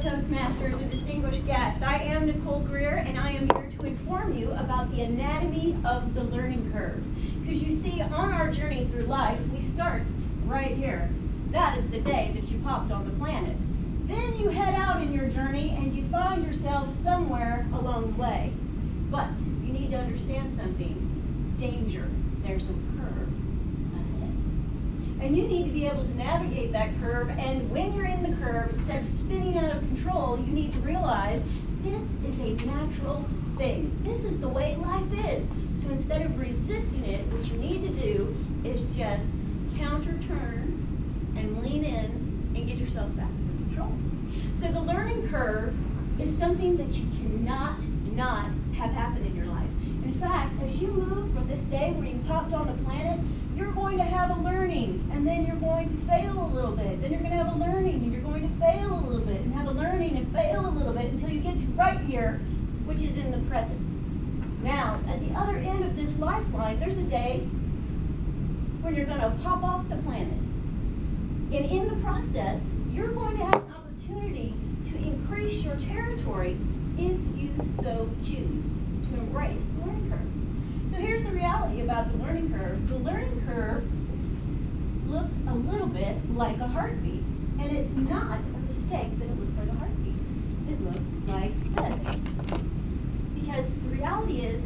Toastmasters and distinguished guest. I am Nicole Greer, and I am here to inform you about the anatomy of the learning curve. Because you see, on our journey through life, we start right here. That is the day that you popped on the planet. Then you head out in your journey and you find yourself somewhere along the way. But you need to understand something. Danger. There's a curve ahead. And you need to be able to navigate that curve, and when you're in the curve, instead of spinning out of control, you need to realize this is a natural thing. This is the way life is. So instead of resisting it, what you need to do is just counter-turn and lean in and get yourself back under control. So the learning curve is something that you cannot not have happen in your life. In fact, as you move from this day where you popped on the planet, you're going to have a learning, and then you're going to fail a little bit. Then you're going to have a learning, and you're going to fail a little bit, and have a learning and fail a little bit until you get to right here, which is in the present. Now, at the other end of this lifeline, there's a day when you're going to pop off the planet. And in the process, you're going to have an opportunity to increase your territory if you so choose to embrace the learning curve. So here's the reality about the learning curve. The learning curve looks a little bit like a heartbeat, and it's not a mistake that it looks like a heartbeat. It looks like this. Because the reality is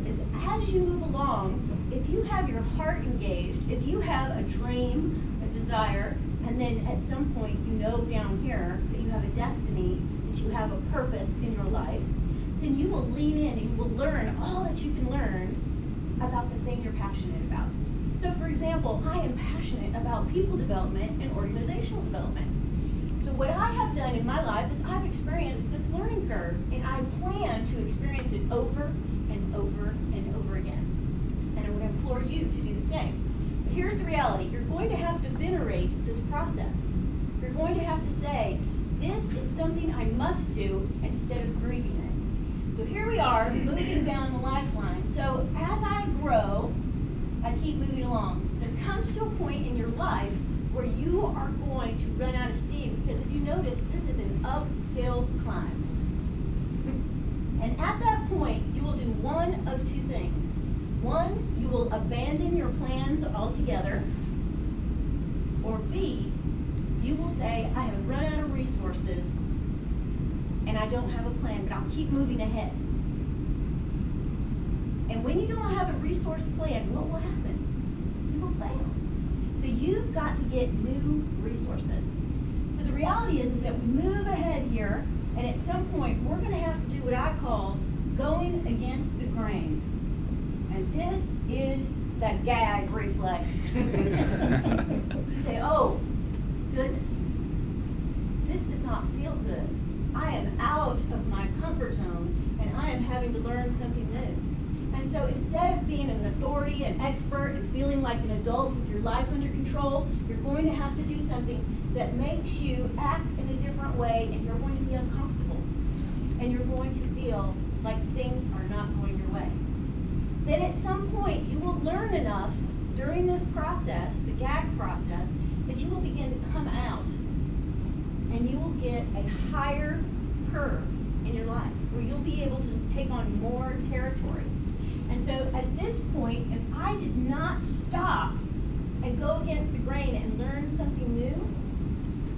as you move along, if you have your heart engaged, if you have a dream, a desire, and then at some point you know down here that you have a destiny, that you have a purpose in your life, then you will lean in and you will learn all that you can learn about the thing you're passionate about. So for example, I am passionate about people development and organizational development. So what I have done in my life is I've experienced this learning curve, and I plan to experience it over and over and over again. And I would implore you to do the same. But here's the reality. You're going to have to venerate this process. You're going to have to say, this is something I must do, instead of grieving it. So here we are, moving down the lifeline. So as I grow, I keep moving along. There comes to a point in your life where you are going to run out of steam, because if you notice, this is an uphill climb. And at that point, you will do one of two things. One, you will abandon your plans altogether, or B, you will say, I have run out of resources and I don't have a plan, but I'll keep moving ahead. And when you don't have a resource plan, what will happen? You will fail. So you've got to get new resources. So the reality is that we move ahead here, and at some point we're going to have to do what I call going against the grain. And this is that gag reflex. You say, oh, goodness, this does not feel good. I am out of my comfort zone, and I am having to learn something new. And so instead of being an authority, an expert, and feeling like an adult with your life under control, you're going to have to do something that makes you act in a different way, and you're going to be uncomfortable. And you're going to feel like things are not going your way. Then at some point, you will learn enough during this process, the gag process, that you will begin to come out, and you will get a higher curve in your life, where you'll be able to take on more territory. And so at this point, if I did not stop and go against the grain and learn something new,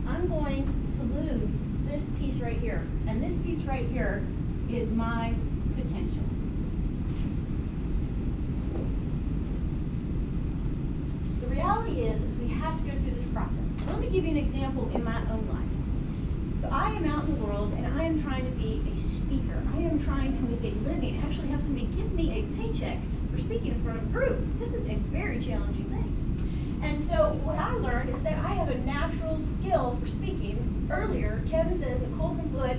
I'm going to lose this piece right here. And this piece right here is my potential. So the reality is we have to go through this process. So let me give you an example in my own life. So I am out in the world, and I am trying to be a speaker. I am trying to make a living, actually have somebody give me a paycheck for speaking in front of a group. This is a very challenging thing. And so what I learned is that I have a natural skill for speaking. Earlier, Kevin says Nicole can put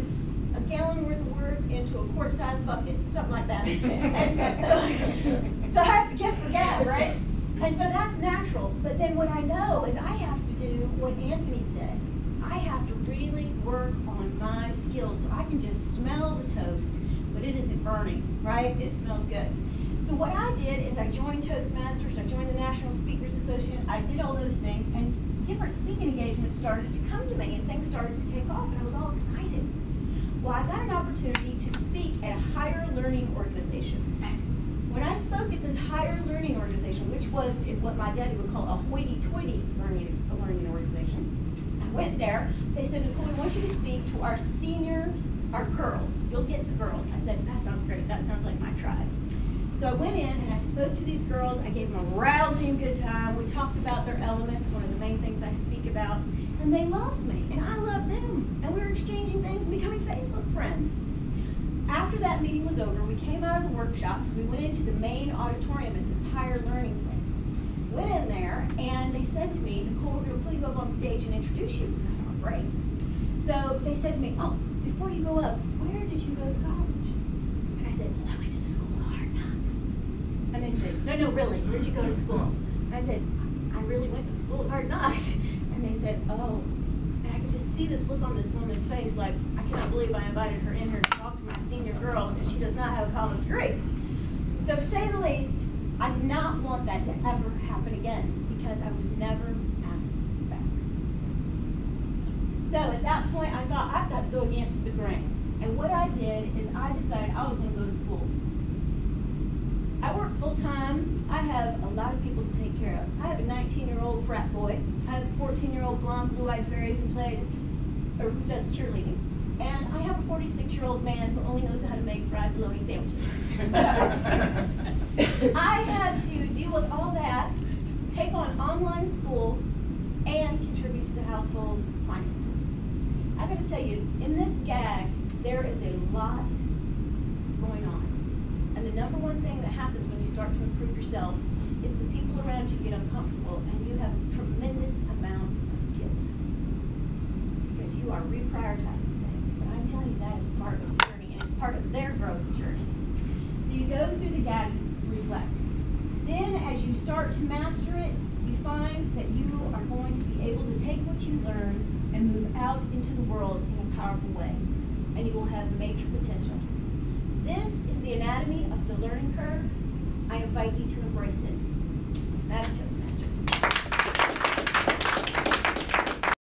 a gallon worth of words into a quart-sized bucket, something like that. And so I have to gift for gab, right? And so that's natural. But then what I know is I have to do what Anthony said. I have to really work on my skills, so I can just smell the toast, but it isn't burning, right? It smells good. So what I did is I joined Toastmasters, I joined the National Speakers Association, I did all those things, and different speaking engagements started to come to me, and things started to take off, and I was all excited. Well, I got an opportunity to speak at a higher learning organization. When I spoke at this higher learning organization, which was what my daddy would call a hoity-toity learning organization, I went there. They said, Nicole, we want you to speak to our seniors, our girls. You'll get the girls. I said, that sounds great. That sounds like my tribe. So I went in and I spoke to these girls. I gave them a rousing good time. We talked about their elements, one of the main things I speak about. And they loved me, and I loved them. And we were exchanging things and becoming Facebook friends. After that meeting was over, we came out of the workshops. We went into the main auditorium at this higher learning place. Went in there, and they said to me, Nicole, we're going to pull you up on stage and introduce you. I thought, great. So they said to me, oh, before you go up, where did you go to college? And I said, well, I went to the School of Hard Knocks. And they said, no, really, where'd you go to school? And I said, I really went to the School of Hard Knocks. And they said, oh. And I could just see this look on this woman's face, like, I cannot believe I invited her in here to talk to my senior girls, and she does not have a college degree. So to say the least, I did not want that to ever happen again, because I was never asked back. So at that point, I thought, I've got to go against the grain. And what I did is I decided I was going to go to school. I work full-time. I have a lot of people to take care of. I have a 19-year-old frat boy. I have a 14-year-old blonde, blue-eyed fairy who does cheerleading. And I have a 46-year-old man who only knows how to make fried bologna sandwiches. I had to deal with all that, take on online school, and contribute to the household finances. I got to tell you, in this gag, there is a lot going on. And the number one thing that happens when you start to improve yourself is the people around you get uncomfortable and you have a tremendous amount of guilt. Because you are reprioritizing things. But I'm telling you, that is part of the journey, and it's part of their growth journey. So you go through the gag reflex. Then as you start to master it, you find that you are going to be able to take what you learn and move out into the world in a powerful way. And you will have major potential. This is the anatomy of the learning curve. I invite you to embrace it. Madam Toastmaster.